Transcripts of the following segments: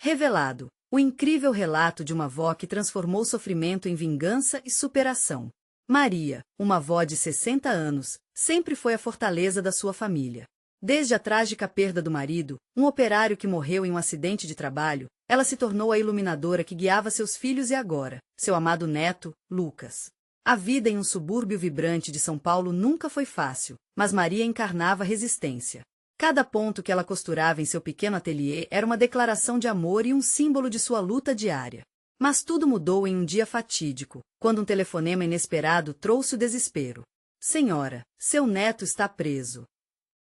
Revelado. O incrível relato de uma avó que transformou sofrimento em vingança e superação. Maria, uma avó de 60 anos, sempre foi a fortaleza da sua família. Desde a trágica perda do marido, um operário que morreu em um acidente de trabalho, ela se tornou a iluminadora que guiava seus filhos e agora, seu amado neto, Lucas. A vida em um subúrbio vibrante de São Paulo nunca foi fácil, mas Maria encarnava resistência. Cada ponto que ela costurava em seu pequeno ateliê era uma declaração de amor e um símbolo de sua luta diária. Mas tudo mudou em um dia fatídico, quando um telefonema inesperado trouxe o desespero. Senhora, seu neto está preso.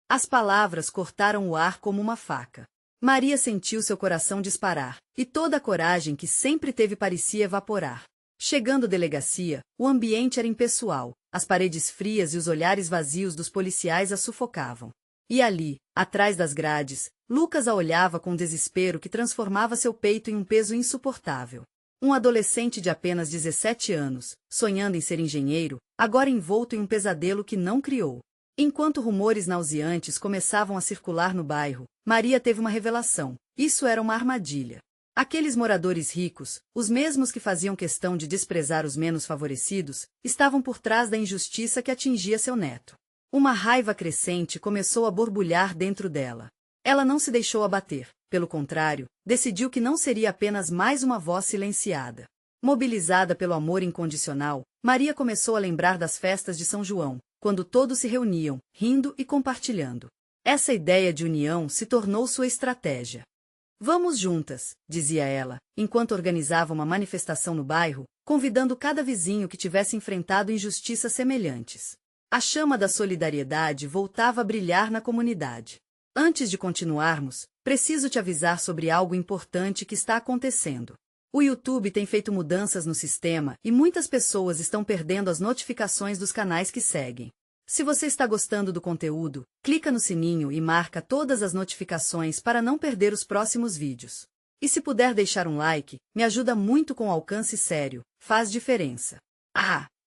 As palavras cortaram o ar como uma faca. Maria sentiu seu coração disparar, e toda a coragem que sempre teve parecia evaporar. Chegando à delegacia, o ambiente era impessoal, as paredes frias e os olhares vazios dos policiais a sufocavam. E ali, atrás das grades, Lucas a olhava com desespero que transformava seu peito em um peso insuportável. Um adolescente de apenas 17 anos, sonhando em ser engenheiro, agora envolto em um pesadelo que não criou. Enquanto rumores nauseantes começavam a circular no bairro, Maria teve uma revelação. Isso era uma armadilha. Aqueles moradores ricos, os mesmos que faziam questão de desprezar os menos favorecidos, estavam por trás da injustiça que atingia seu neto. Uma raiva crescente começou a borbulhar dentro dela. Ela não se deixou abater, pelo contrário, decidiu que não seria apenas mais uma voz silenciada. Mobilizada pelo amor incondicional, Maria começou a lembrar das festas de São João, quando todos se reuniam, rindo e compartilhando. Essa ideia de união se tornou sua estratégia. Vamos juntas, dizia ela, enquanto organizava uma manifestação no bairro, convidando cada vizinho que tivesse enfrentado injustiças semelhantes. A chama da solidariedade voltava a brilhar na comunidade. Antes de continuarmos, preciso te avisar sobre algo importante que está acontecendo. O YouTube tem feito mudanças no sistema e muitas pessoas estão perdendo as notificações dos canais que seguem. Se você está gostando do conteúdo, clica no sininho e marca todas as notificações para não perder os próximos vídeos. E se puder deixar um like, me ajuda muito com alcance sério, faz diferença.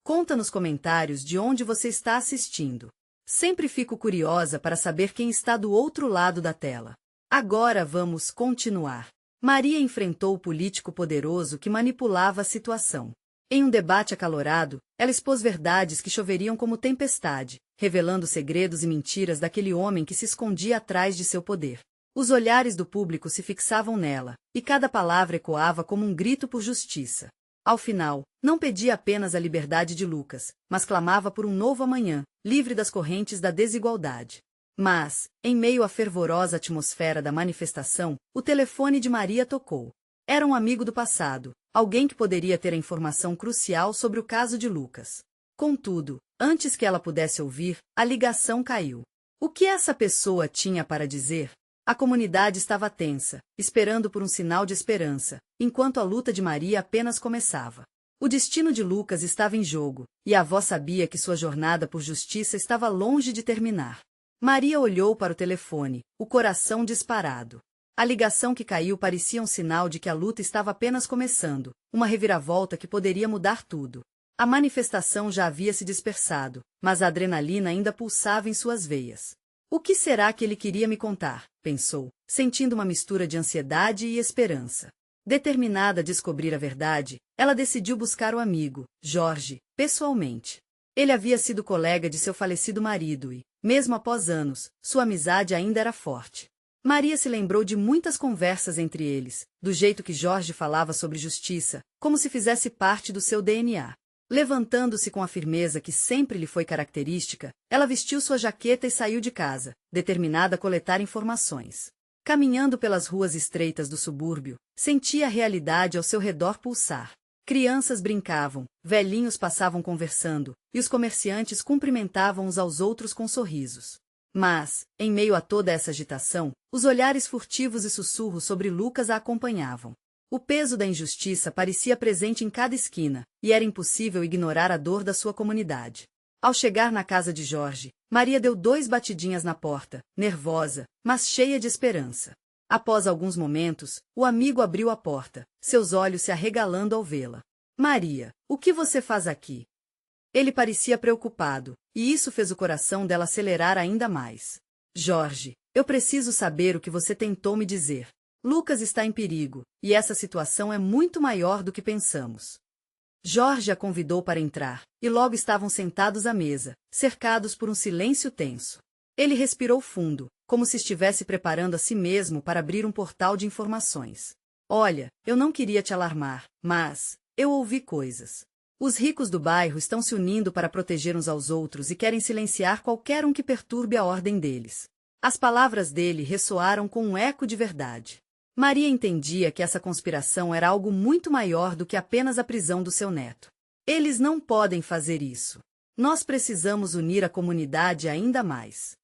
Conta nos comentários de onde você está assistindo. Sempre fico curiosa para saber quem está do outro lado da tela. Agora vamos continuar. Maria enfrentou o político poderoso que manipulava a situação. Em um debate acalorado, ela expôs verdades que choveriam como tempestade, revelando segredos e mentiras daquele homem que se escondia atrás de seu poder. Os olhares do público se fixavam nela, e cada palavra ecoava como um grito por justiça. Ao final, não pedia apenas a liberdade de Lucas, mas clamava por um novo amanhã, livre das correntes da desigualdade. Mas, em meio à fervorosa atmosfera da manifestação, o telefone de Maria tocou. Era um amigo do passado, alguém que poderia ter a informação crucial sobre o caso de Lucas. Contudo, antes que ela pudesse ouvir, a ligação caiu. O que essa pessoa tinha para dizer? A comunidade estava tensa, esperando por um sinal de esperança, enquanto a luta de Maria apenas começava. O destino de Lucas estava em jogo, e a avó sabia que sua jornada por justiça estava longe de terminar. Maria olhou para o telefone, o coração disparado. A ligação que caiu parecia um sinal de que a luta estava apenas começando, uma reviravolta que poderia mudar tudo. A manifestação já havia se dispersado, mas a adrenalina ainda pulsava em suas veias. O que será que ele queria me contar? Pensou, sentindo uma mistura de ansiedade e esperança. Determinada a descobrir a verdade, ela decidiu buscar o amigo, Jorge, pessoalmente. Ele havia sido colega de seu falecido marido e, mesmo após anos, sua amizade ainda era forte. Maria se lembrou de muitas conversas entre eles, do jeito que Jorge falava sobre justiça, como se fizesse parte do seu DNA. Levantando-se com a firmeza que sempre lhe foi característica, ela vestiu sua jaqueta e saiu de casa, determinada a coletar informações. Caminhando pelas ruas estreitas do subúrbio, sentia a realidade ao seu redor pulsar. Crianças brincavam, velhinhos passavam conversando, e os comerciantes cumprimentavam uns aos outros com sorrisos. Mas, em meio a toda essa agitação, os olhares furtivos e sussurros sobre Lucas a acompanhavam. O peso da injustiça parecia presente em cada esquina, e era impossível ignorar a dor da sua comunidade. Ao chegar na casa de Jorge, Maria deu 2 batidinhas na porta, nervosa, mas cheia de esperança. Após alguns momentos, o amigo abriu a porta, seus olhos se arregalando ao vê-la. Maria, o que você faz aqui? Ele parecia preocupado, e isso fez o coração dela acelerar ainda mais. Jorge, eu preciso saber o que você tentou me dizer. Lucas está em perigo, e essa situação é muito maior do que pensamos. Jorge a convidou para entrar, e logo estavam sentados à mesa, cercados por um silêncio tenso. Ele respirou fundo, como se estivesse preparando a si mesmo para abrir um portal de informações. Olha, eu não queria te alarmar, mas eu ouvi coisas. Os ricos do bairro estão se unindo para proteger uns aos outros e querem silenciar qualquer um que perturbe a ordem deles. As palavras dele ressoaram com um eco de verdade. Maria entendia que essa conspiração era algo muito maior do que apenas a prisão do seu neto. Eles não podem fazer isso. Nós precisamos unir a comunidade ainda mais.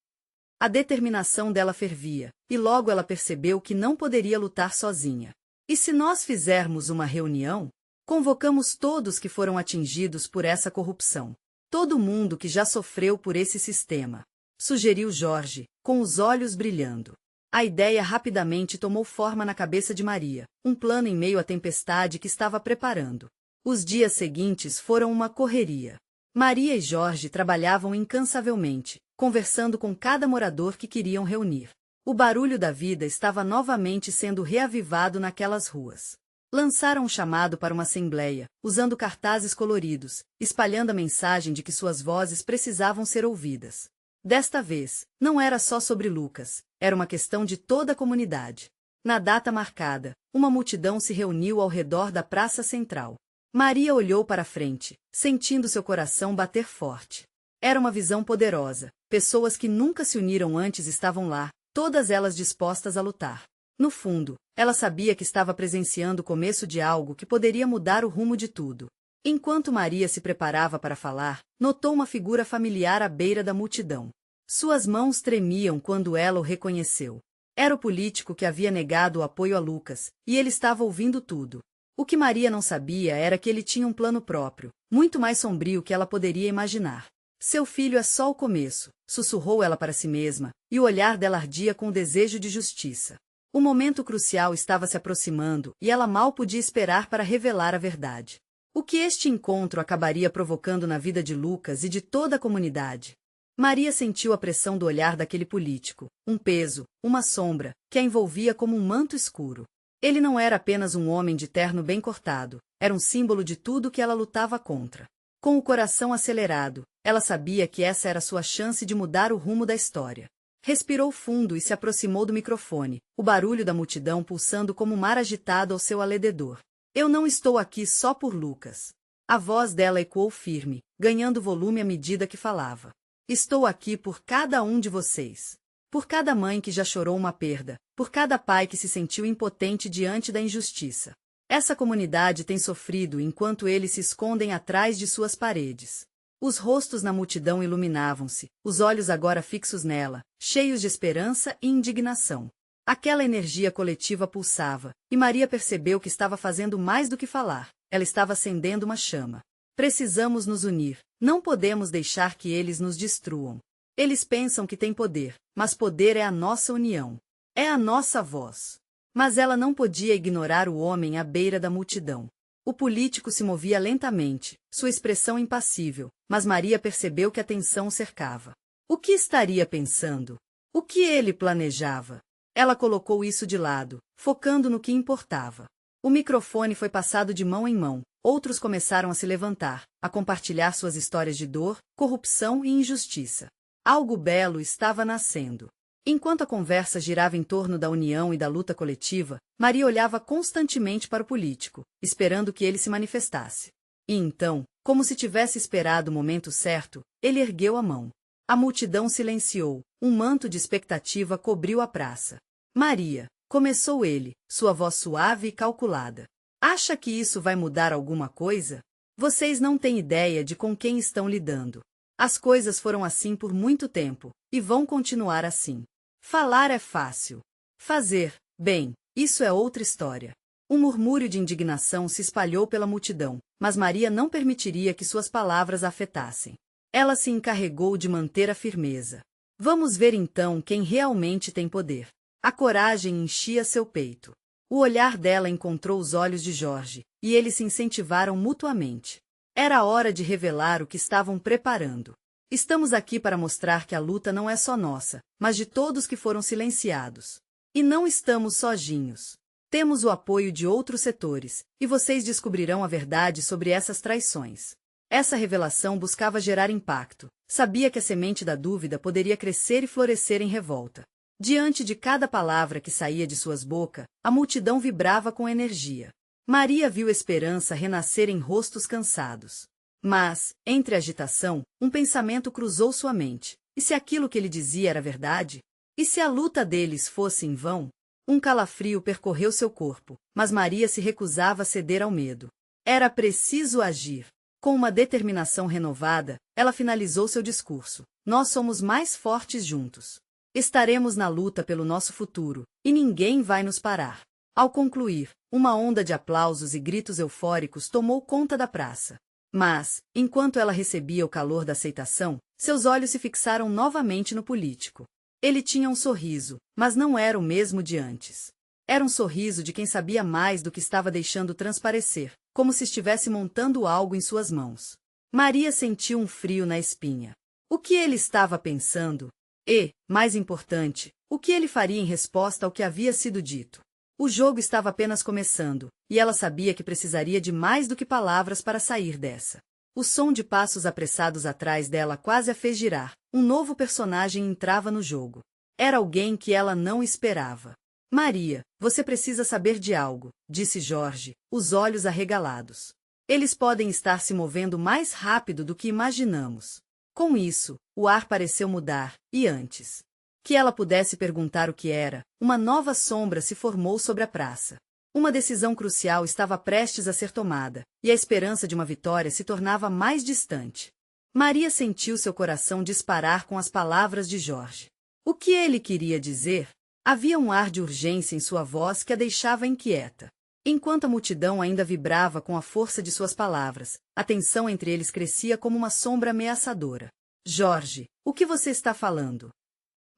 A determinação dela fervia, e logo ela percebeu que não poderia lutar sozinha. E se nós fizermos uma reunião? Convocamos todos que foram atingidos por essa corrupção. Todo mundo que já sofreu por esse sistema. Sugeriu Jorge, com os olhos brilhando. A ideia rapidamente tomou forma na cabeça de Maria, um plano em meio à tempestade que estava preparando. Os dias seguintes foram uma correria. Maria e Jorge trabalhavam incansavelmente, conversando com cada morador que queriam reunir. O barulho da vida estava novamente sendo reavivado naquelas ruas. Lançaram um chamado para uma assembleia, usando cartazes coloridos, espalhando a mensagem de que suas vozes precisavam ser ouvidas. Desta vez, não era só sobre Lucas, era uma questão de toda a comunidade. Na data marcada, uma multidão se reuniu ao redor da praça central. Maria olhou para a frente, sentindo seu coração bater forte. Era uma visão poderosa, pessoas que nunca se uniram antes estavam lá, todas elas dispostas a lutar. No fundo, ela sabia que estava presenciando o começo de algo que poderia mudar o rumo de tudo. Enquanto Maria se preparava para falar, notou uma figura familiar à beira da multidão. Suas mãos tremiam quando ela o reconheceu. Era o político que havia negado o apoio a Lucas, e ele estava ouvindo tudo. O que Maria não sabia era que ele tinha um plano próprio, muito mais sombrio que ela poderia imaginar. Seu filho é só o começo, sussurrou ela para si mesma, e o olhar dela ardia com o desejo de justiça. O momento crucial estava se aproximando, e ela mal podia esperar para revelar a verdade. O que este encontro acabaria provocando na vida de Lucas e de toda a comunidade? Maria sentiu a pressão do olhar daquele político, um peso, uma sombra, que a envolvia como um manto escuro. Ele não era apenas um homem de terno bem cortado, era um símbolo de tudo que ela lutava contra. Com o coração acelerado, ela sabia que essa era sua chance de mudar o rumo da história. Respirou fundo e se aproximou do microfone, o barulho da multidão pulsando como um mar agitado ao seu alrededor. Eu não estou aqui só por Lucas. A voz dela ecoou firme, ganhando volume à medida que falava. Estou aqui por cada um de vocês. Por cada mãe que já chorou uma perda, por cada pai que se sentiu impotente diante da injustiça. Essa comunidade tem sofrido enquanto eles se escondem atrás de suas paredes. Os rostos na multidão iluminavam-se, os olhos agora fixos nela, cheios de esperança e indignação. Aquela energia coletiva pulsava, e Maria percebeu que estava fazendo mais do que falar, ela estava acendendo uma chama. Precisamos nos unir, não podemos deixar que eles nos destruam. Eles pensam que têm poder, mas poder é a nossa união. É a nossa voz. Mas ela não podia ignorar o homem à beira da multidão. O político se movia lentamente, sua expressão impassível, mas Maria percebeu que a tensão o cercava. O que estaria pensando? O que ele planejava? Ela colocou isso de lado, focando no que importava. O microfone foi passado de mão em mão, outros começaram a se levantar, a compartilhar suas histórias de dor, corrupção e injustiça. Algo belo estava nascendo. Enquanto a conversa girava em torno da união e da luta coletiva, Maria olhava constantemente para o político, esperando que ele se manifestasse. E então, como se tivesse esperado o momento certo, ele ergueu a mão. A multidão silenciou, um manto de expectativa cobriu a praça. Maria, começou ele, sua voz suave e calculada. Acha que isso vai mudar alguma coisa? Vocês não têm ideia de com quem estão lidando. As coisas foram assim por muito tempo, e vão continuar assim. Falar é fácil. Fazer, bem, isso é outra história. Um murmúrio de indignação se espalhou pela multidão, mas Maria não permitiria que suas palavras a afetassem. Ela se encarregou de manter a firmeza. Vamos ver então quem realmente tem poder. A coragem enchia seu peito. O olhar dela encontrou os olhos de Jorge, e eles se incentivaram mutuamente. Era a hora de revelar o que estavam preparando. Estamos aqui para mostrar que a luta não é só nossa, mas de todos que foram silenciados. E não estamos sozinhos. Temos o apoio de outros setores, e vocês descobrirão a verdade sobre essas traições. Essa revelação buscava gerar impacto. Sabia que a semente da dúvida poderia crescer e florescer em revolta. Diante de cada palavra que saía de suas bocas, a multidão vibrava com energia. Maria viu esperança renascer em rostos cansados. Mas, entre a agitação, um pensamento cruzou sua mente. E se aquilo que ele dizia era verdade? E se a luta deles fosse em vão? Um calafrio percorreu seu corpo, mas Maria se recusava a ceder ao medo. Era preciso agir. Com uma determinação renovada, ela finalizou seu discurso. Nós somos mais fortes juntos. Estaremos na luta pelo nosso futuro, e ninguém vai nos parar. Ao concluir, uma onda de aplausos e gritos eufóricos tomou conta da praça. Mas, enquanto ela recebia o calor da aceitação, seus olhos se fixaram novamente no político. Ele tinha um sorriso, mas não era o mesmo de antes. Era um sorriso de quem sabia mais do que estava deixando transparecer, como se estivesse montando algo em suas mãos. Maria sentiu um frio na espinha. O que ele estava pensando? E, mais importante, o que ele faria em resposta ao que havia sido dito? O jogo estava apenas começando, e ela sabia que precisaria de mais do que palavras para sair dessa. O som de passos apressados atrás dela quase a fez girar. Um novo personagem entrava no jogo. Era alguém que ela não esperava. Maria, você precisa saber de algo, disse Jorge, os olhos arregalados. Eles podem estar se movendo mais rápido do que imaginamos. Com isso, o ar pareceu mudar, e antes que ela pudesse perguntar o que era, uma nova sombra se formou sobre a praça. Uma decisão crucial estava prestes a ser tomada, e a esperança de uma vitória se tornava mais distante. Maria sentiu seu coração disparar com as palavras de Jorge. O que ele queria dizer? Havia um ar de urgência em sua voz que a deixava inquieta. Enquanto a multidão ainda vibrava com a força de suas palavras, a tensão entre eles crescia como uma sombra ameaçadora. Jorge, o que você está falando?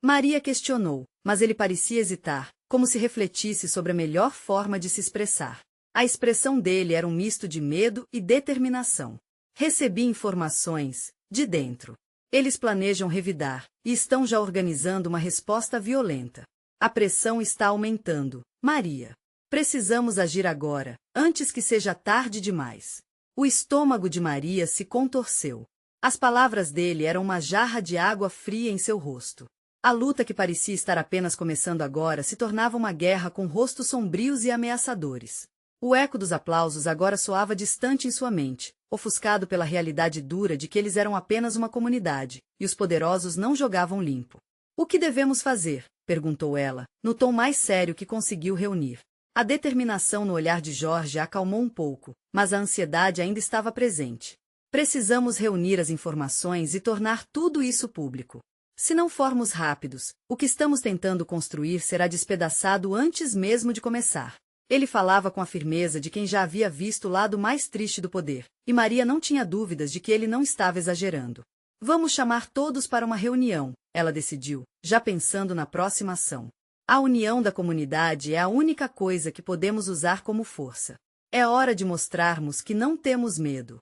Maria questionou, mas ele parecia hesitar, como se refletisse sobre a melhor forma de se expressar. A expressão dele era um misto de medo e determinação. Recebi informações, de dentro. Eles planejam revidar, e estão já organizando uma resposta violenta. A pressão está aumentando. Maria. Precisamos agir agora, antes que seja tarde demais. O estômago de Maria se contorceu. As palavras dele eram uma jarra de água fria em seu rosto. A luta que parecia estar apenas começando agora se tornava uma guerra com rostos sombrios e ameaçadores. O eco dos aplausos agora soava distante em sua mente, ofuscado pela realidade dura de que eles eram apenas uma comunidade, e os poderosos não jogavam limpo. O que devemos fazer? Perguntou ela, no tom mais sério que conseguiu reunir. A determinação no olhar de Jorge a acalmou um pouco, mas a ansiedade ainda estava presente. Precisamos reunir as informações e tornar tudo isso público. Se não formos rápidos, o que estamos tentando construir será despedaçado antes mesmo de começar. Ele falava com a firmeza de quem já havia visto o lado mais triste do poder, e Maria não tinha dúvidas de que ele não estava exagerando. Vamos chamar todos para uma reunião, ela decidiu, já pensando na próxima ação. A união da comunidade é a única coisa que podemos usar como força. É hora de mostrarmos que não temos medo.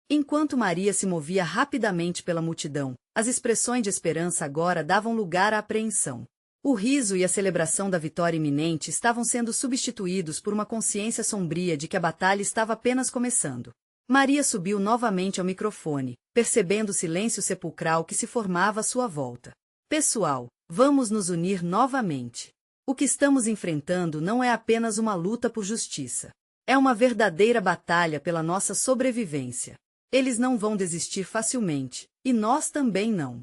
Enquanto Maria se movia rapidamente pela multidão, as expressões de esperança agora davam lugar à apreensão. O riso e a celebração da vitória iminente estavam sendo substituídos por uma consciência sombria de que a batalha estava apenas começando. Maria subiu novamente ao microfone, percebendo o silêncio sepulcral que se formava à sua volta. Pessoal, vamos nos unir novamente. O que estamos enfrentando não é apenas uma luta por justiça. É uma verdadeira batalha pela nossa sobrevivência. Eles não vão desistir facilmente, e nós também não.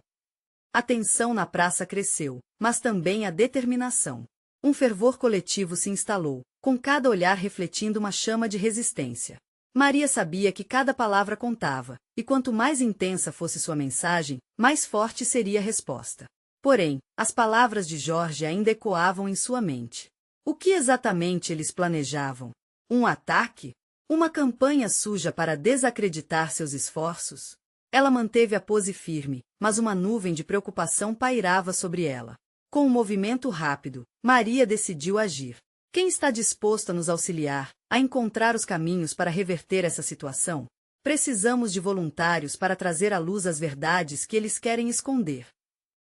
A tensão na praça cresceu, mas também a determinação. Um fervor coletivo se instalou, com cada olhar refletindo uma chama de resistência. Maria sabia que cada palavra contava, e quanto mais intensa fosse sua mensagem, mais forte seria a resposta. Porém, as palavras de Jorge ainda ecoavam em sua mente. O que exatamente eles planejavam? Um ataque? Uma campanha suja para desacreditar seus esforços? Ela manteve a pose firme, mas uma nuvem de preocupação pairava sobre ela. Com um movimento rápido, Maria decidiu agir. Quem está disposto a nos auxiliar, a encontrar os caminhos para reverter essa situação? Precisamos de voluntários para trazer à luz as verdades que eles querem esconder.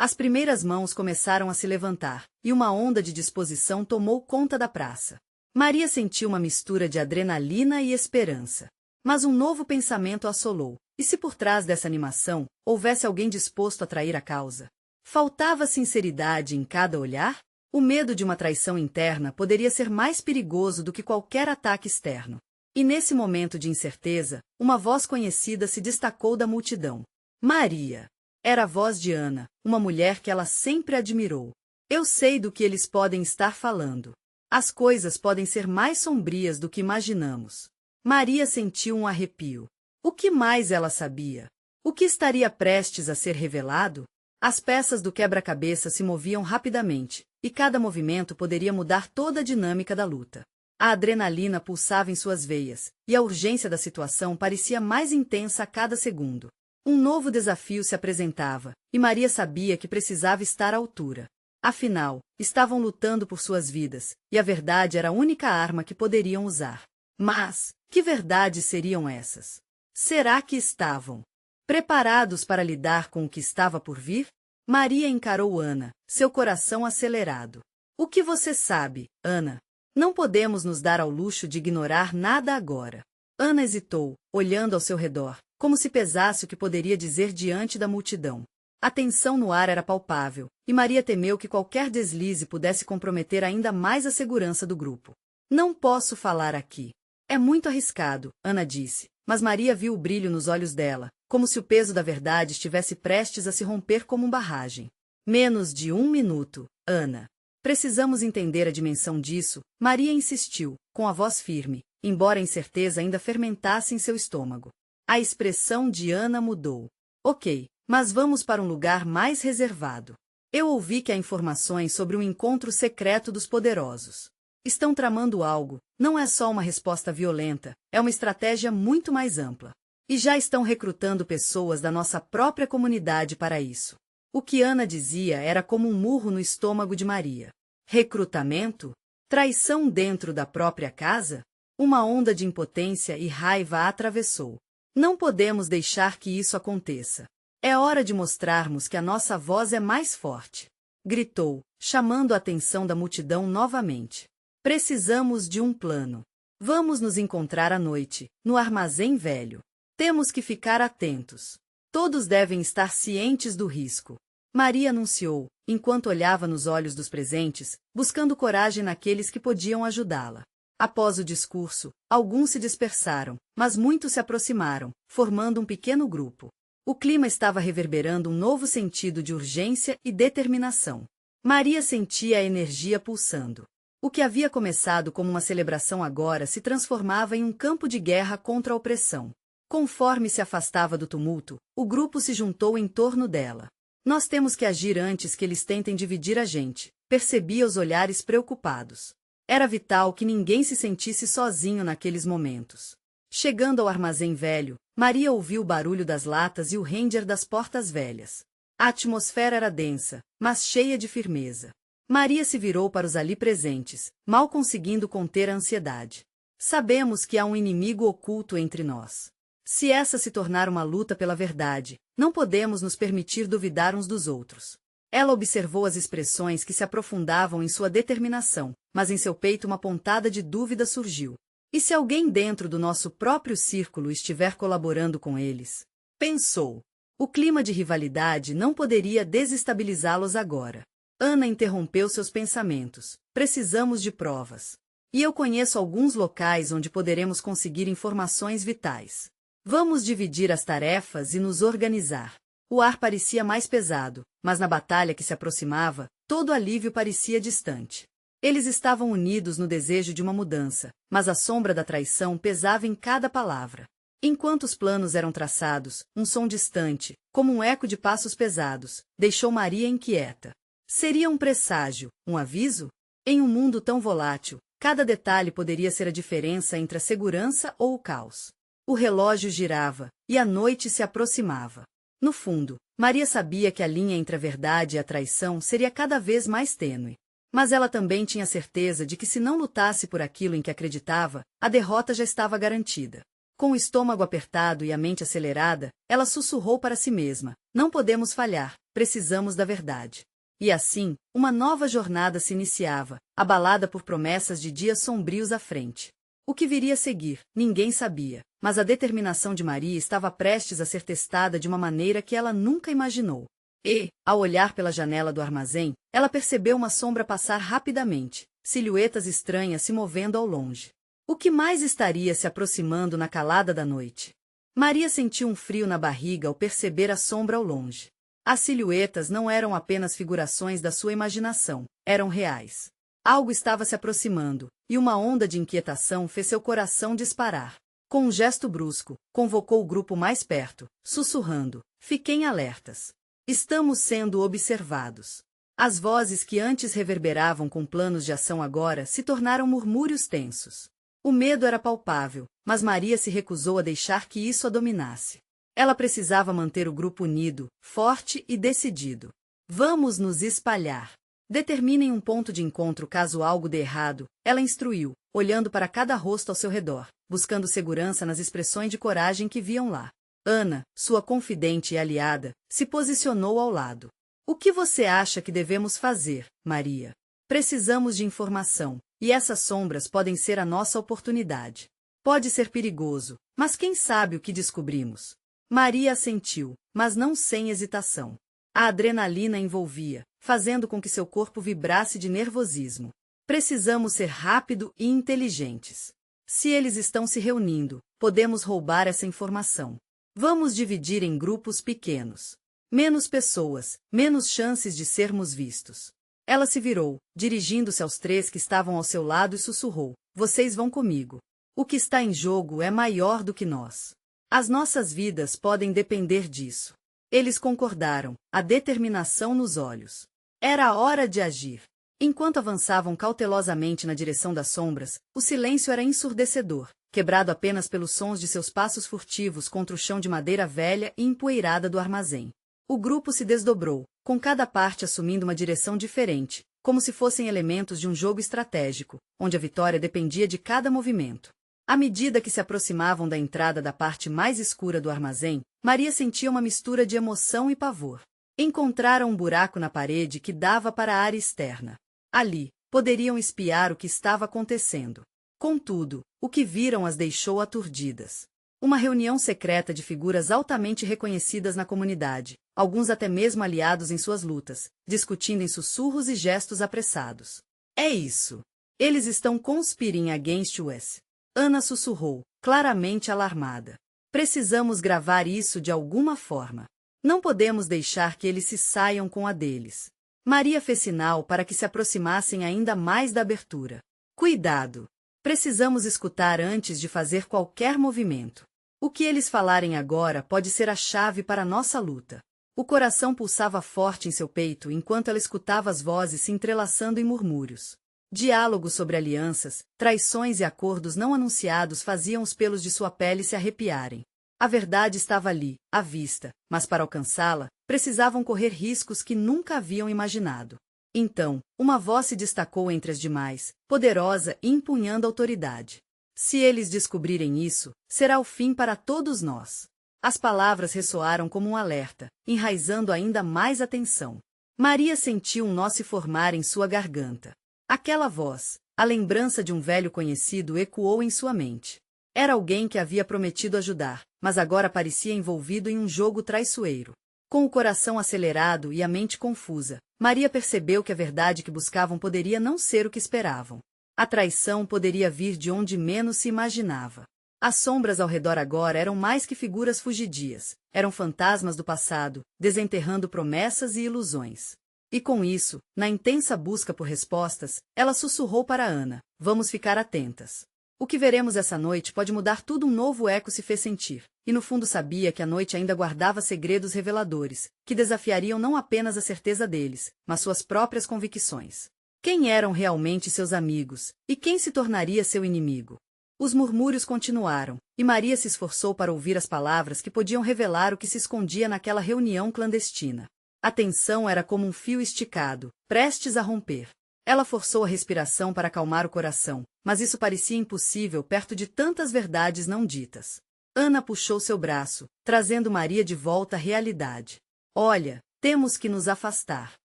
As primeiras mãos começaram a se levantar, e uma onda de disposição tomou conta da praça. Maria sentiu uma mistura de adrenalina e esperança. Mas um novo pensamento a assolou. E se por trás dessa animação, houvesse alguém disposto a trair a causa? Faltava sinceridade em cada olhar? O medo de uma traição interna poderia ser mais perigoso do que qualquer ataque externo. E nesse momento de incerteza, uma voz conhecida se destacou da multidão. Maria! Era a voz de Ana, uma mulher que ela sempre admirou. Eu sei do que eles podem estar falando. As coisas podem ser mais sombrias do que imaginamos. Maria sentiu um arrepio. O que mais ela sabia? O que estaria prestes a ser revelado? As peças do quebra-cabeça se moviam rapidamente, e cada movimento poderia mudar toda a dinâmica da luta. A adrenalina pulsava em suas veias, e a urgência da situação parecia mais intensa a cada segundo. Um novo desafio se apresentava, e Maria sabia que precisava estar à altura. Afinal, estavam lutando por suas vidas, e a verdade era a única arma que poderiam usar. Mas, que verdades seriam essas? Será que estavam preparados para lidar com o que estava por vir? Maria encarou Ana, seu coração acelerado. O que você sabe, Ana? Não podemos nos dar ao luxo de ignorar nada agora. Ana hesitou, olhando ao seu redor, como se pesasse o que poderia dizer diante da multidão. A tensão no ar era palpável, e Maria temeu que qualquer deslize pudesse comprometer ainda mais a segurança do grupo. Não posso falar aqui. É muito arriscado, Ana disse, mas Maria viu o brilho nos olhos dela, como se o peso da verdade estivesse prestes a se romper como uma barragem. Menos de 1 minuto, Ana. Precisamos entender a dimensão disso, Maria insistiu, com a voz firme, embora a incerteza ainda fermentasse em seu estômago. A expressão de Ana mudou. Ok, mas vamos para um lugar mais reservado. Eu ouvi que há informações sobre um encontro secreto dos poderosos. Estão tramando algo, não é só uma resposta violenta, é uma estratégia muito mais ampla. E já estão recrutando pessoas da nossa própria comunidade para isso. O que Ana dizia era como um murro no estômago de Maria. Recrutamento? Traição dentro da própria casa? Uma onda de impotência e raiva a atravessou. Não podemos deixar que isso aconteça. É hora de mostrarmos que a nossa voz é mais forte. Gritou, chamando a atenção da multidão novamente. Precisamos de um plano. Vamos nos encontrar à noite, no armazém velho. Temos que ficar atentos. Todos devem estar cientes do risco. Maria anunciou, enquanto olhava nos olhos dos presentes, buscando coragem naqueles que podiam ajudá-la. Após o discurso, alguns se dispersaram, mas muitos se aproximaram, formando um pequeno grupo. O clima estava reverberando um novo sentido de urgência e determinação. Maria sentia a energia pulsando. O que havia começado como uma celebração agora se transformava em um campo de guerra contra a opressão. Conforme se afastava do tumulto, o grupo se juntou em torno dela. Nós temos que agir antes que eles tentem dividir a gente, percebia os olhares preocupados. Era vital que ninguém se sentisse sozinho naqueles momentos. Chegando ao armazém velho, Maria ouviu o barulho das latas e o ranger das portas velhas. A atmosfera era densa, mas cheia de firmeza. Maria se virou para os ali presentes, mal conseguindo conter a ansiedade. Sabemos que há um inimigo oculto entre nós. Se essa se tornar uma luta pela verdade, não podemos nos permitir duvidar uns dos outros. Ela observou as expressões que se aprofundavam em sua determinação, mas em seu peito uma pontada de dúvida surgiu. E se alguém dentro do nosso próprio círculo estiver colaborando com eles? Pensou. O clima de rivalidade não poderia desestabilizá-los agora. Ana interrompeu seus pensamentos. Precisamos de provas. E eu conheço alguns locais onde poderemos conseguir informações vitais. Vamos dividir as tarefas e nos organizar. O ar parecia mais pesado, mas na batalha que se aproximava, todo alívio parecia distante. Eles estavam unidos no desejo de uma mudança, mas a sombra da traição pesava em cada palavra. Enquanto os planos eram traçados, um som distante, como um eco de passos pesados, deixou Maria inquieta. Seria um presságio, um aviso? Em um mundo tão volátil, cada detalhe poderia ser a diferença entre a segurança ou o caos. O relógio girava, e a noite se aproximava. No fundo, Maria sabia que a linha entre a verdade e a traição seria cada vez mais tênue. Mas ela também tinha certeza de que se não lutasse por aquilo em que acreditava, a derrota já estava garantida. Com o estômago apertado e a mente acelerada, ela sussurrou para si mesma: não podemos falhar, precisamos da verdade. E assim, uma nova jornada se iniciava, abalada por promessas de dias sombrios à frente. O que viria a seguir, ninguém sabia, mas a determinação de Maria estava prestes a ser testada de uma maneira que ela nunca imaginou. E, ao olhar pela janela do armazém, ela percebeu uma sombra passar rapidamente, silhuetas estranhas se movendo ao longe. O que mais estaria se aproximando na calada da noite? Maria sentiu um frio na barriga ao perceber a sombra ao longe. As silhuetas não eram apenas figurações da sua imaginação, eram reais. Algo estava se aproximando, e uma onda de inquietação fez seu coração disparar. Com um gesto brusco, convocou o grupo mais perto, sussurrando: "Fiquem alertas. Estamos sendo observados." As vozes que antes reverberavam com planos de ação agora se tornaram murmúrios tensos. O medo era palpável, mas Maria se recusou a deixar que isso a dominasse. Ela precisava manter o grupo unido, forte e decidido. "Vamos nos espalhar. Determinem um ponto de encontro caso algo dê errado", ela instruiu, olhando para cada rosto ao seu redor, buscando segurança nas expressões de coragem que viam lá. Ana, sua confidente e aliada, se posicionou ao lado. "O que você acha que devemos fazer, Maria? Precisamos de informação, e essas sombras podem ser a nossa oportunidade. Pode ser perigoso, mas quem sabe o que descobrimos?" Maria assentiu, mas não sem hesitação. A adrenalina envolvia, fazendo com que seu corpo vibrasse de nervosismo. "Precisamos ser rápido e inteligentes. Se eles estão se reunindo, podemos roubar essa informação. Vamos dividir em grupos pequenos. Menos pessoas, menos chances de sermos vistos." Ela se virou, dirigindo-se aos 3 que estavam ao seu lado e sussurrou: "Vocês vão comigo. O que está em jogo é maior do que nós. As nossas vidas podem depender disso." Eles concordaram, a determinação nos olhos. Era a hora de agir. Enquanto avançavam cautelosamente na direção das sombras, o silêncio era ensurdecedor, quebrado apenas pelos sons de seus passos furtivos contra o chão de madeira velha e empoeirada do armazém. O grupo se desdobrou, com cada parte assumindo uma direção diferente, como se fossem elementos de um jogo estratégico, onde a vitória dependia de cada movimento. À medida que se aproximavam da entrada da parte mais escura do armazém, Maria sentia uma mistura de emoção e pavor. Encontraram um buraco na parede que dava para a área externa. Ali, poderiam espiar o que estava acontecendo. Contudo, o que viram as deixou aturdidas. Uma reunião secreta de figuras altamente reconhecidas na comunidade, alguns até mesmo aliados em suas lutas, discutindo em sussurros e gestos apressados. "É isso. Eles estão conspiring against us." Ana sussurrou, claramente alarmada. "Precisamos gravar isso de alguma forma. Não podemos deixar que eles se saiam com a deles." Maria fez sinal para que se aproximassem ainda mais da abertura. "Cuidado! Precisamos escutar antes de fazer qualquer movimento. O que eles falarem agora pode ser a chave para a nossa luta." O coração pulsava forte em seu peito enquanto ela escutava as vozes se entrelaçando em murmúrios. Diálogos sobre alianças, traições e acordos não anunciados faziam os pelos de sua pele se arrepiarem. A verdade estava ali, à vista, mas para alcançá-la, precisavam correr riscos que nunca haviam imaginado. Então, uma voz se destacou entre as demais, poderosa e empunhando autoridade. "Se eles descobrirem isso, será o fim para todos nós." As palavras ressoaram como um alerta, enraizando ainda mais a tensão. Maria sentiu um nó se formar em sua garganta. Aquela voz, a lembrança de um velho conhecido, ecoou em sua mente. Era alguém que havia prometido ajudar, mas agora parecia envolvido em um jogo traiçoeiro. Com o coração acelerado e a mente confusa, Maria percebeu que a verdade que buscavam poderia não ser o que esperavam. A traição poderia vir de onde menos se imaginava. As sombras ao redor agora eram mais que figuras fugidias, eram fantasmas do passado, desenterrando promessas e ilusões. E com isso, na intensa busca por respostas, ela sussurrou para Ana: "Vamos ficar atentas. O que veremos essa noite pode mudar tudo." Um novo eco se fez sentir, e no fundo sabia que a noite ainda guardava segredos reveladores, que desafiariam não apenas a certeza deles, mas suas próprias convicções. Quem eram realmente seus amigos, e quem se tornaria seu inimigo? Os murmúrios continuaram, e Maria se esforçou para ouvir as palavras que podiam revelar o que se escondia naquela reunião clandestina. A tensão era como um fio esticado, prestes a romper. Ela forçou a respiração para acalmar o coração, mas isso parecia impossível perto de tantas verdades não ditas. Ana puxou seu braço, trazendo Maria de volta à realidade. "Olha, Temos que nos afastar.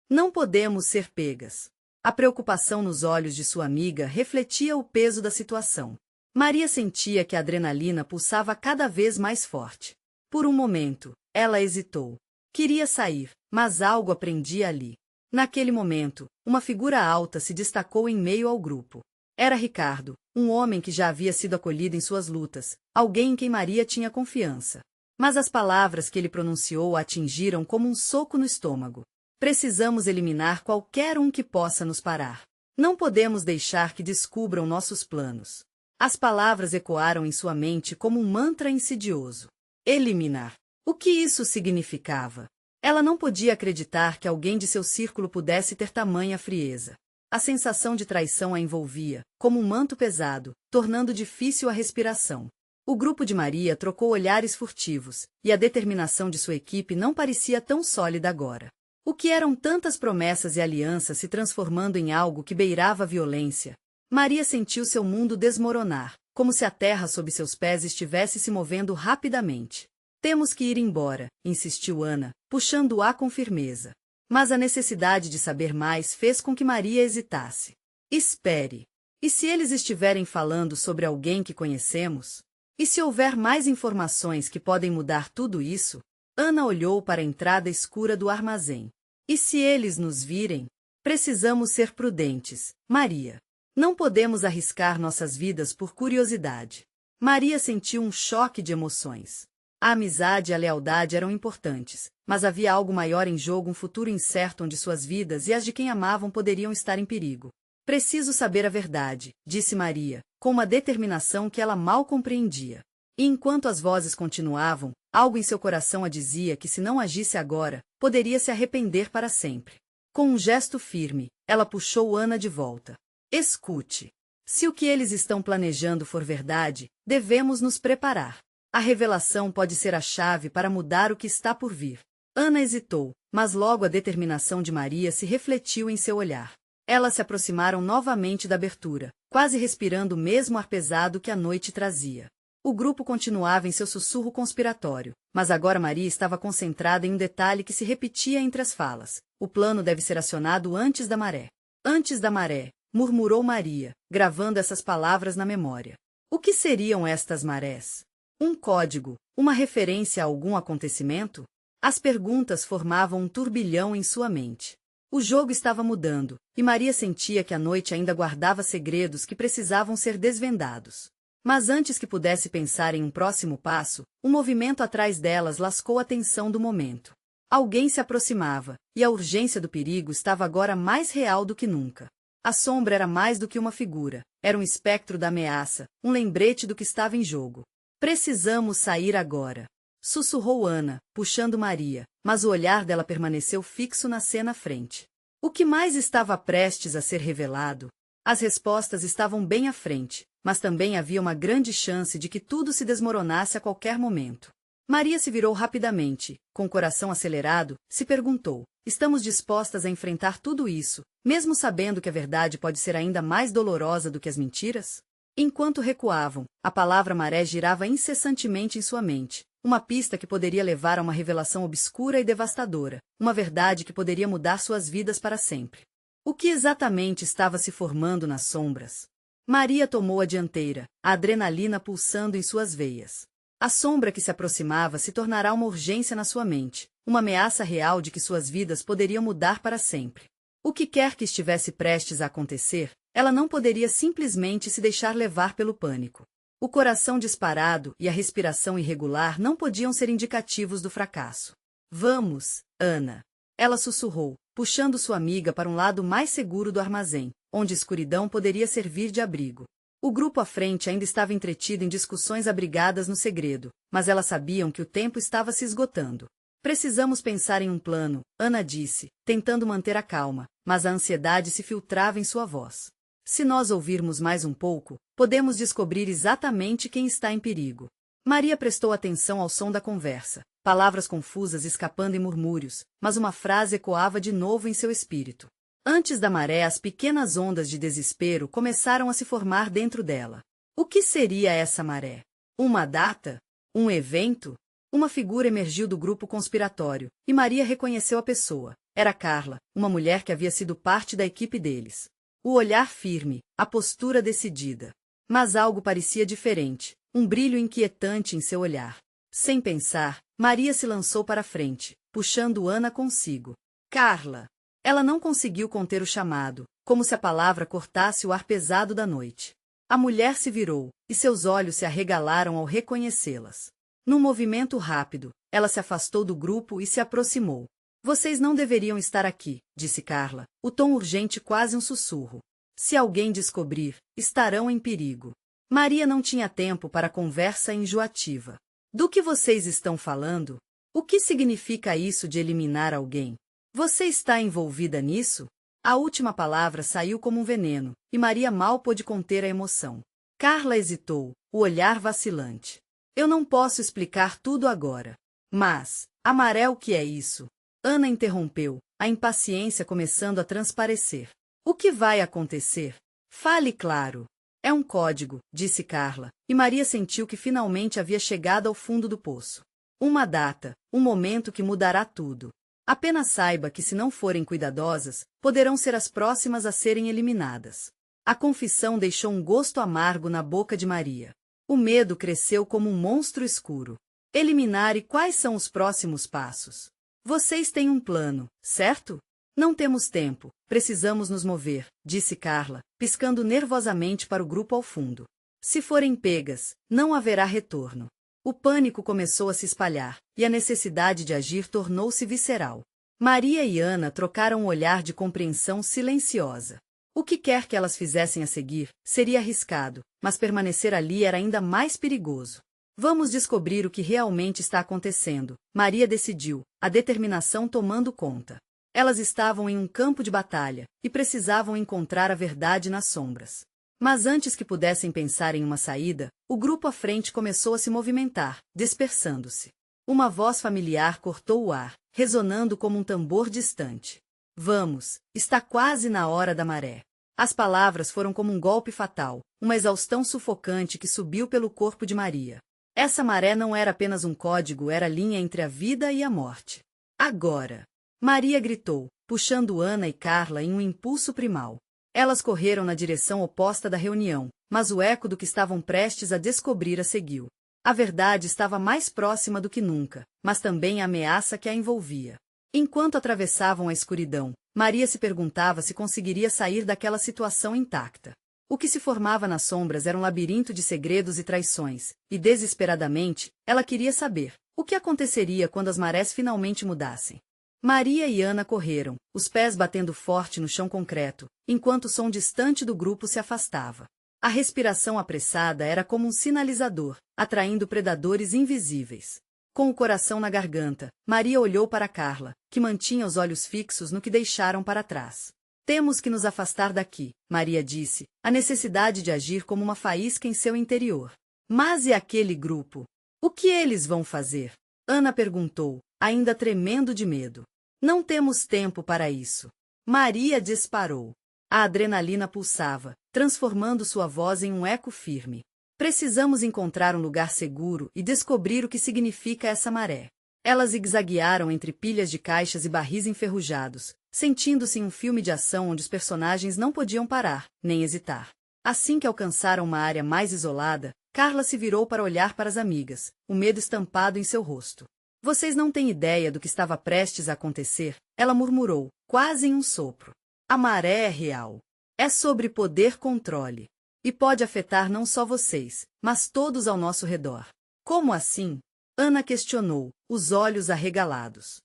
Não podemos ser pegas. A preocupação nos olhos de sua amiga refletia o peso da situação. Maria sentia que a adrenalina pulsava cada vez mais forte. Por um momento, ela hesitou. Queria sair, mas algo a prendia ali. Naquele momento, uma figura alta se destacou em meio ao grupo. Era Ricardo, um homem que já havia sido acolhido em suas lutas, alguém em quem Maria tinha confiança. Mas as palavras que ele pronunciou a atingiram como um soco no estômago. Precisamos eliminar qualquer um que possa nos parar. Não podemos deixar que descubram nossos planos. As palavras ecoaram em sua mente como um mantra insidioso. Eliminar. O que isso significava? Ela não podia acreditar que alguém de seu círculo pudesse ter tamanha frieza. A sensação de traição a envolvia, como um manto pesado, tornando difícil a respiração. O grupo de Maria trocou olhares furtivos, e a determinação de sua equipe não parecia tão sólida agora. O que eram tantas promessas e alianças se transformando em algo que beirava a violência? Maria sentiu seu mundo desmoronar, como se a terra sob seus pés estivesse se movendo rapidamente. Temos que ir embora, insistiu Ana, puxando-a com firmeza. Mas a necessidade de saber mais fez com que Maria hesitasse. Espere. E se eles estiverem falando sobre alguém que conhecemos? E se houver mais informações que podem mudar tudo isso? Ana olhou para a entrada escura do armazém. E se eles nos virem? Precisamos ser prudentes, Maria. Não podemos arriscar nossas vidas por curiosidade. Maria sentiu um choque de emoções. A amizade e a lealdade eram importantes, mas havia algo maior em jogo, um futuro incerto onde suas vidas e as de quem amavam poderiam estar em perigo. Preciso saber a verdade, disse Maria, com uma determinação que ela mal compreendia. E enquanto as vozes continuavam, algo em seu coração a dizia que se não agisse agora, poderia se arrepender para sempre. Com um gesto firme, ela puxou Ana de volta. Escute. Se o que eles estão planejando for verdade, devemos nos preparar. A revelação pode ser a chave para mudar o que está por vir. Ana hesitou, mas logo a determinação de Maria se refletiu em seu olhar. Elas se aproximaram novamente da abertura, quase respirando o mesmo ar pesado que a noite trazia. O grupo continuava em seu sussurro conspiratório, mas agora Maria estava concentrada em um detalhe que se repetia entre as falas. O plano deve ser acionado antes da maré. Antes da maré, murmurou Maria, gravando essas palavras na memória. O que seriam estas marés? Um código, uma referência a algum acontecimento? As perguntas formavam um turbilhão em sua mente. O jogo estava mudando, e Maria sentia que a noite ainda guardava segredos que precisavam ser desvendados. Mas antes que pudesse pensar em um próximo passo, um movimento atrás delas lascou a tensão do momento. Alguém se aproximava, e a urgência do perigo estava agora mais real do que nunca. A sombra era mais do que uma figura, era um espectro da ameaça, um lembrete do que estava em jogo. Precisamos sair agora, sussurrou Ana, puxando Maria, mas o olhar dela permaneceu fixo na cena à frente. O que mais estava prestes a ser revelado? As respostas estavam bem à frente, mas também havia uma grande chance de que tudo se desmoronasse a qualquer momento. Maria se virou rapidamente, com o coração acelerado, se perguntou: estamos dispostas a enfrentar tudo isso, mesmo sabendo que a verdade pode ser ainda mais dolorosa do que as mentiras? Enquanto recuavam, a palavra maré girava incessantemente em sua mente, uma pista que poderia levar a uma revelação obscura e devastadora, uma verdade que poderia mudar suas vidas para sempre. O que exatamente estava se formando nas sombras? Maria tomou a dianteira, a adrenalina pulsando em suas veias. A sombra que se aproximava se tornará uma urgência na sua mente, uma ameaça real de que suas vidas poderiam mudar para sempre. O que quer que estivesse prestes a acontecer, ela não poderia simplesmente se deixar levar pelo pânico. O coração disparado e a respiração irregular não podiam ser indicativos do fracasso. Vamos, Ana. Ela sussurrou, puxando sua amiga para um lado mais seguro do armazém, onde a escuridão poderia servir de abrigo. O grupo à frente ainda estava entretido em discussões abrigadas no segredo, mas elas sabiam que o tempo estava se esgotando. Precisamos pensar em um plano, Ana disse, tentando manter a calma, mas a ansiedade se filtrava em sua voz. Se nós ouvirmos mais um pouco, podemos descobrir exatamente quem está em perigo. Maria prestou atenção ao som da conversa, palavras confusas escapando em murmúrios, mas uma frase ecoava de novo em seu espírito. Antes da maré, as pequenas ondas de desespero começaram a se formar dentro dela. O que seria essa maré? Uma data? Um evento? Uma figura emergiu do grupo conspiratório, e Maria reconheceu a pessoa. Era Carla, uma mulher que havia sido parte da equipe deles. O olhar firme, a postura decidida. Mas algo parecia diferente, um brilho inquietante em seu olhar. Sem pensar, Maria se lançou para a frente, puxando Ana consigo. Carla! Ela não conseguiu conter o chamado, como se a palavra cortasse o ar pesado da noite. A mulher se virou, e seus olhos se arregalaram ao reconhecê-las. Num movimento rápido, ela se afastou do grupo e se aproximou. Vocês não deveriam estar aqui, disse Carla, o tom urgente quase um sussurro. Se alguém descobrir, estarão em perigo. Maria não tinha tempo para conversa enjoativa. Do que vocês estão falando? O que significa isso de eliminar alguém? Você está envolvida nisso? A última palavra saiu como um veneno, e Maria mal pôde conter a emoção. Carla hesitou, o olhar vacilante. Eu não posso explicar tudo agora. Mas, Amaré, o que é isso? Ana interrompeu, a impaciência começando a transparecer. O que vai acontecer? Fale claro. É um código, disse Carla, e Maria sentiu que finalmente havia chegado ao fundo do poço. Uma data, um momento que mudará tudo. Apenas saiba que se não forem cuidadosas, poderão ser as próximas a serem eliminadas. A confissão deixou um gosto amargo na boca de Maria. O medo cresceu como um monstro escuro. Eliminar e quais são os próximos passos? Vocês têm um plano, certo? Não temos tempo, precisamos nos mover, disse Carla, piscando nervosamente para o grupo ao fundo. Se forem pegas, não haverá retorno. O pânico começou a se espalhar, e a necessidade de agir tornou-se visceral. Maria e Ana trocaram um olhar de compreensão silenciosa. O que quer que elas fizessem a seguir, seria arriscado, mas permanecer ali era ainda mais perigoso. Vamos descobrir o que realmente está acontecendo, Maria decidiu, a determinação tomando conta. Elas estavam em um campo de batalha, e precisavam encontrar a verdade nas sombras. Mas antes que pudessem pensar em uma saída, o grupo à frente começou a se movimentar, dispersando-se. Uma voz familiar cortou o ar, ressonando como um tambor distante. Vamos, está quase na hora da maré. As palavras foram como um golpe fatal, uma exaustão sufocante que subiu pelo corpo de Maria. Essa maré não era apenas um código, era a linha entre a vida e a morte. Agora! Maria gritou, puxando Ana e Carla em um impulso primal. Elas correram na direção oposta da reunião, mas o eco do que estavam prestes a descobrir a seguiu. A verdade estava mais próxima do que nunca, mas também a ameaça que a envolvia. Enquanto atravessavam a escuridão, Maria se perguntava se conseguiria sair daquela situação intacta. O que se formava nas sombras era um labirinto de segredos e traições, e desesperadamente, ela queria saber o que aconteceria quando as marés finalmente mudassem. Maria e Ana correram, os pés batendo forte no chão concreto, enquanto o som distante do grupo se afastava. A respiração apressada era como um sinalizador, atraindo predadores invisíveis. Com o coração na garganta, Maria olhou para Carla, que mantinha os olhos fixos no que deixaram para trás. Temos que nos afastar daqui, Maria disse, a necessidade de agir como uma faísca em seu interior. Mas e aquele grupo? O que eles vão fazer? Ana perguntou, ainda tremendo de medo. Não temos tempo para isso. Maria disparou. A adrenalina pulsava, transformando sua voz em um eco firme. Precisamos encontrar um lugar seguro e descobrir o que significa essa maré. Elas zigue-zaguearam entre pilhas de caixas e barris enferrujados, sentindo-se em um filme de ação onde os personagens não podiam parar, nem hesitar. Assim que alcançaram uma área mais isolada, Carla se virou para olhar para as amigas, o medo estampado em seu rosto. Vocês não têm ideia do que estava prestes a acontecer, ela murmurou, quase em um sopro. A maré é real. É sobre poder-controle. E pode afetar não só vocês, mas todos ao nosso redor. Como assim? Ana questionou, os olhos arregalados.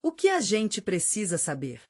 O que a gente precisa saber?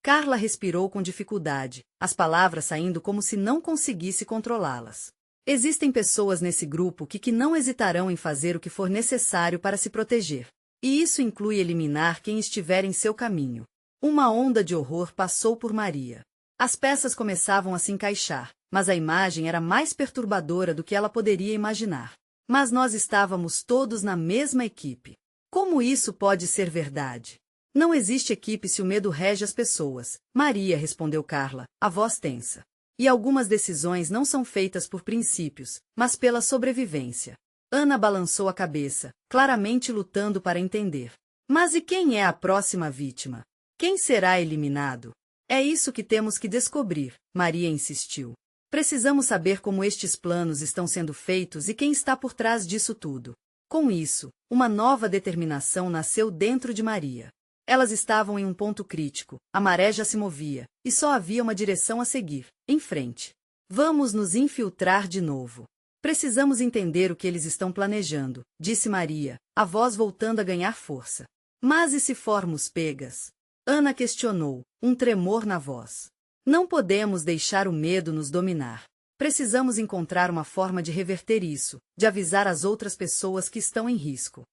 Carla respirou com dificuldade, as palavras saindo como se não conseguisse controlá-las. Existem pessoas nesse grupo que não hesitarão em fazer o que for necessário para se proteger. E isso inclui eliminar quem estiver em seu caminho. Uma onda de horror passou por Maria. As peças começavam a se encaixar, mas a imagem era mais perturbadora do que ela poderia imaginar. Mas nós estávamos todos na mesma equipe. Como isso pode ser verdade? Não existe equipe se o medo rege as pessoas, Maria, respondeu Carla, a voz tensa. E algumas decisões não são feitas por princípios, mas pela sobrevivência. Ana balançou a cabeça, claramente lutando para entender. Mas e quem é a próxima vítima? Quem será eliminado? É isso que temos que descobrir, Maria insistiu. Precisamos saber como estes planos estão sendo feitos e quem está por trás disso tudo. Com isso, uma nova determinação nasceu dentro de Maria. Elas estavam em um ponto crítico, a maré já se movia, e só havia uma direção a seguir, em frente. Vamos nos infiltrar de novo. Precisamos entender o que eles estão planejando, disse Maria, a voz voltando a ganhar força. Mas e se formos pegas? Ana questionou, um tremor na voz. Não podemos deixar o medo nos dominar. Precisamos encontrar uma forma de reverter isso, de avisar as outras pessoas que estão em risco.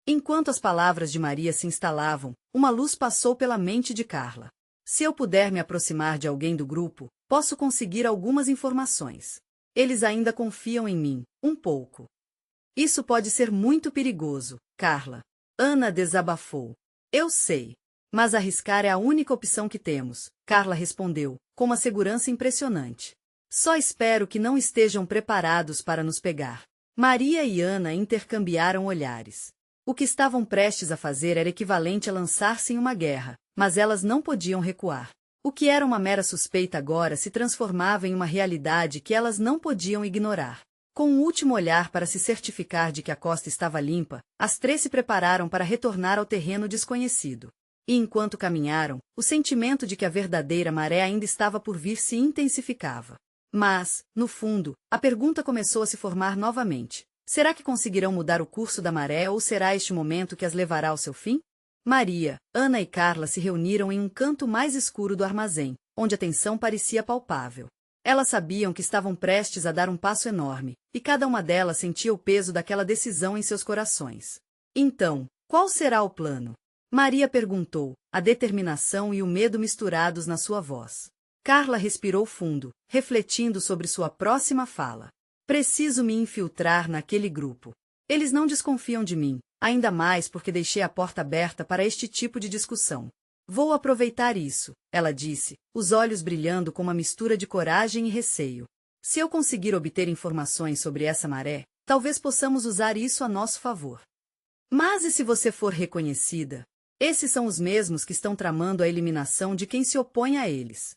Enquanto as palavras de Maria se instalavam, uma luz passou pela mente de Carla. Se eu puder me aproximar de alguém do grupo, posso conseguir algumas informações. Eles ainda confiam em mim, um pouco. Isso pode ser muito perigoso, Carla. Ana desabafou. Eu sei. Mas arriscar é a única opção que temos, Carla respondeu, com uma segurança impressionante. Só espero que não estejam preparados para nos pegar. Maria e Ana intercambiaram olhares. O que estavam prestes a fazer era equivalente a lançar-se em uma guerra, mas elas não podiam recuar. O que era uma mera suspeita agora se transformava em uma realidade que elas não podiam ignorar. Com um último olhar para se certificar de que a costa estava limpa, as três se prepararam para retornar ao terreno desconhecido. E enquanto caminharam, o sentimento de que a verdadeira maré ainda estava por vir se intensificava. Mas, no fundo, a pergunta começou a se formar novamente. Será que conseguirão mudar o curso da maré ou será este momento que as levará ao seu fim? Maria, Ana e Carla se reuniram em um canto mais escuro do armazém, onde a tensão parecia palpável. Elas sabiam que estavam prestes a dar um passo enorme, e cada uma delas sentia o peso daquela decisão em seus corações. Então, qual será o plano? Maria perguntou, a determinação e o medo misturados na sua voz. Carla respirou fundo, refletindo sobre sua próxima fala. Preciso me infiltrar naquele grupo. Eles não desconfiam de mim, ainda mais porque deixei a porta aberta para este tipo de discussão. Vou aproveitar isso, ela disse, os olhos brilhando com uma mistura de coragem e receio. Se eu conseguir obter informações sobre essa maré, talvez possamos usar isso a nosso favor. Mas e se você for reconhecida? Esses são os mesmos que estão tramando a eliminação de quem se opõe a eles.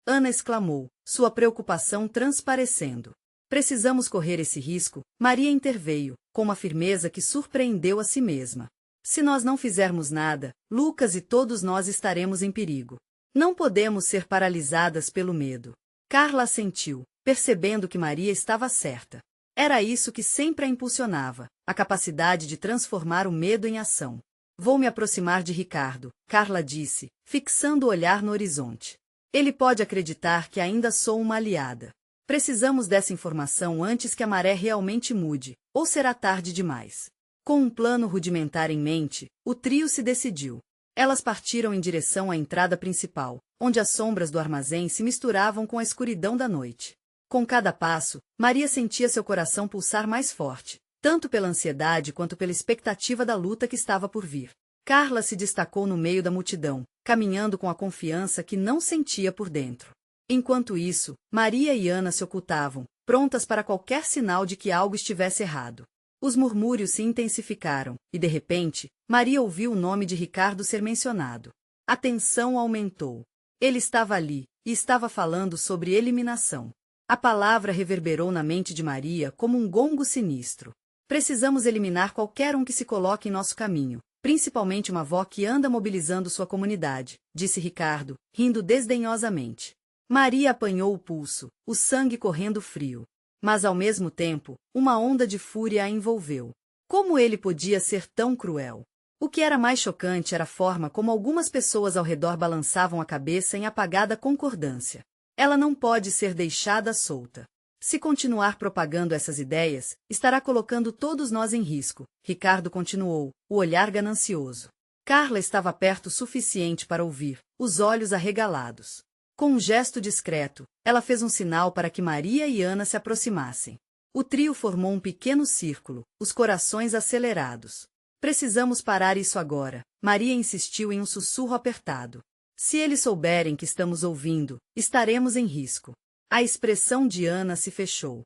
Ana exclamou, sua preocupação transparecendo. Precisamos correr esse risco, Maria interveio, com uma firmeza que surpreendeu a si mesma. Se nós não fizermos nada, Lucas e todos nós estaremos em perigo. Não podemos ser paralisadas pelo medo. Carla assentiu, percebendo que Maria estava certa. Era isso que sempre a impulsionava, a capacidade de transformar o medo em ação. Vou me aproximar de Ricardo, Carla disse, fixando o olhar no horizonte. Ele pode acreditar que ainda sou uma aliada. Precisamos dessa informação antes que a maré realmente mude, ou será tarde demais. Com um plano rudimentar em mente, o trio se decidiu. Elas partiram em direção à entrada principal, onde as sombras do armazém se misturavam com a escuridão da noite. Com cada passo, Maria sentia seu coração pulsar mais forte, tanto pela ansiedade quanto pela expectativa da luta que estava por vir. Carla se destacou no meio da multidão, caminhando com a confiança que não sentia por dentro. Enquanto isso, Maria e Ana se ocultavam, prontas para qualquer sinal de que algo estivesse errado. Os murmúrios se intensificaram, e de repente, Maria ouviu o nome de Ricardo ser mencionado. A tensão aumentou. Ele estava ali, e estava falando sobre eliminação. A palavra reverberou na mente de Maria como um gongo sinistro. Precisamos eliminar qualquer um que se coloque em nosso caminho, principalmente uma avó que anda mobilizando sua comunidade, disse Ricardo, rindo desdenhosamente. Maria apanhou o pulso, o sangue correndo frio. Mas ao mesmo tempo, uma onda de fúria a envolveu. Como ele podia ser tão cruel? O que era mais chocante era a forma como algumas pessoas ao redor balançavam a cabeça em apagada concordância. Ela não pode ser deixada solta. Se continuar propagando essas ideias, estará colocando todos nós em risco, Ricardo continuou, o olhar ganancioso. Carla estava perto o suficiente para ouvir, os olhos arregalados. Com um gesto discreto, ela fez um sinal para que Maria e Ana se aproximassem. O trio formou um pequeno círculo, os corações acelerados. Precisamos parar isso agora, Maria insistiu em um sussurro apertado. Se eles souberem que estamos ouvindo, estaremos em risco. A expressão de Ana se fechou.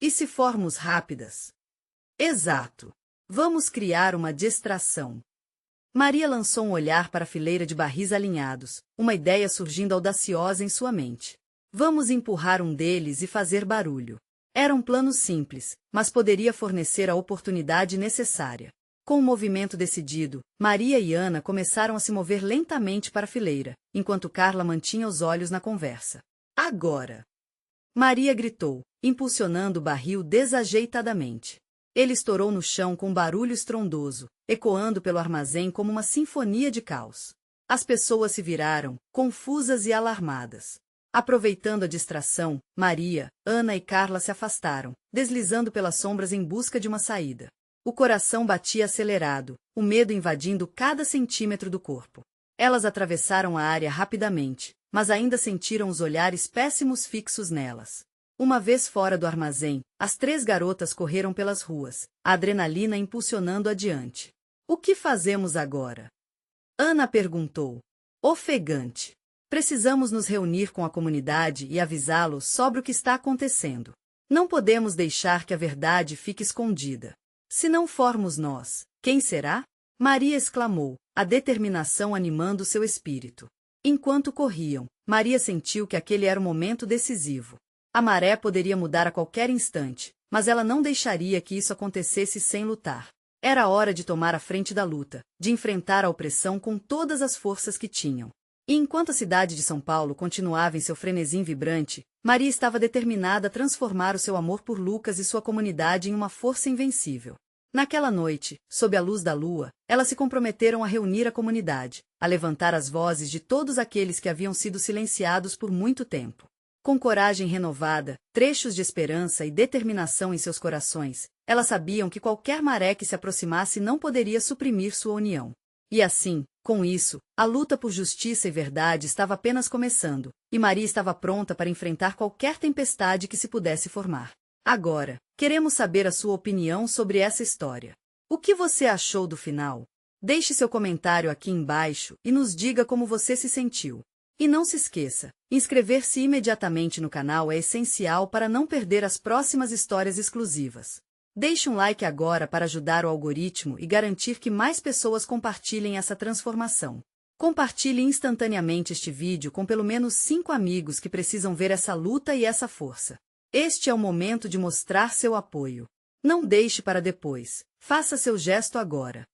E se formos rápidas? Exato. Vamos criar uma distração. Maria lançou um olhar para a fileira de barris alinhados, uma ideia surgindo audaciosa em sua mente. Vamos empurrar um deles e fazer barulho. Era um plano simples, mas poderia fornecer a oportunidade necessária. Com um movimento decidido, Maria e Ana começaram a se mover lentamente para a fileira, enquanto Carla mantinha os olhos na conversa. Agora! Maria gritou, impulsionando o barril desajeitadamente. Ele estourou no chão com um barulho estrondoso, ecoando pelo armazém como uma sinfonia de caos. As pessoas se viraram, confusas e alarmadas. Aproveitando a distração, Maria, Ana e Carla se afastaram, deslizando pelas sombras em busca de uma saída. O coração batia acelerado, o medo invadindo cada centímetro do corpo. Elas atravessaram a área rapidamente, mas ainda sentiram os olhares péssimos fixos nelas. Uma vez fora do armazém, as 3 garotas correram pelas ruas, a adrenalina impulsionando adiante. O que fazemos agora? Ana perguntou. Ofegante. Precisamos nos reunir com a comunidade e avisá-los sobre o que está acontecendo. Não podemos deixar que a verdade fique escondida. Se não formos nós, quem será? Maria exclamou, a determinação animando seu espírito. Enquanto corriam, Maria sentiu que aquele era o momento decisivo. A maré poderia mudar a qualquer instante, mas ela não deixaria que isso acontecesse sem lutar. Era hora de tomar a frente da luta, de enfrentar a opressão com todas as forças que tinham. E enquanto a cidade de São Paulo continuava em seu frenesim vibrante, Maria estava determinada a transformar o seu amor por Lucas e sua comunidade em uma força invencível. Naquela noite, sob a luz da lua, elas se comprometeram a reunir a comunidade, a levantar as vozes de todos aqueles que haviam sido silenciados por muito tempo. Com coragem renovada, trechos de esperança e determinação em seus corações, elas sabiam que qualquer maré que se aproximasse não poderia suprimir sua união. E assim, com isso, a luta por justiça e verdade estava apenas começando, e Maria estava pronta para enfrentar qualquer tempestade que se pudesse formar. Agora, queremos saber a sua opinião sobre essa história. O que você achou do final? Deixe seu comentário aqui embaixo e nos diga como você se sentiu. E não se esqueça, inscrever-se imediatamente no canal é essencial para não perder as próximas histórias exclusivas. Deixe um like agora para ajudar o algoritmo e garantir que mais pessoas compartilhem essa transformação. Compartilhe instantaneamente este vídeo com pelo menos 5 amigos que precisam ver essa luta e essa força. Este é o momento de mostrar seu apoio. Não deixe para depois. Faça seu gesto agora.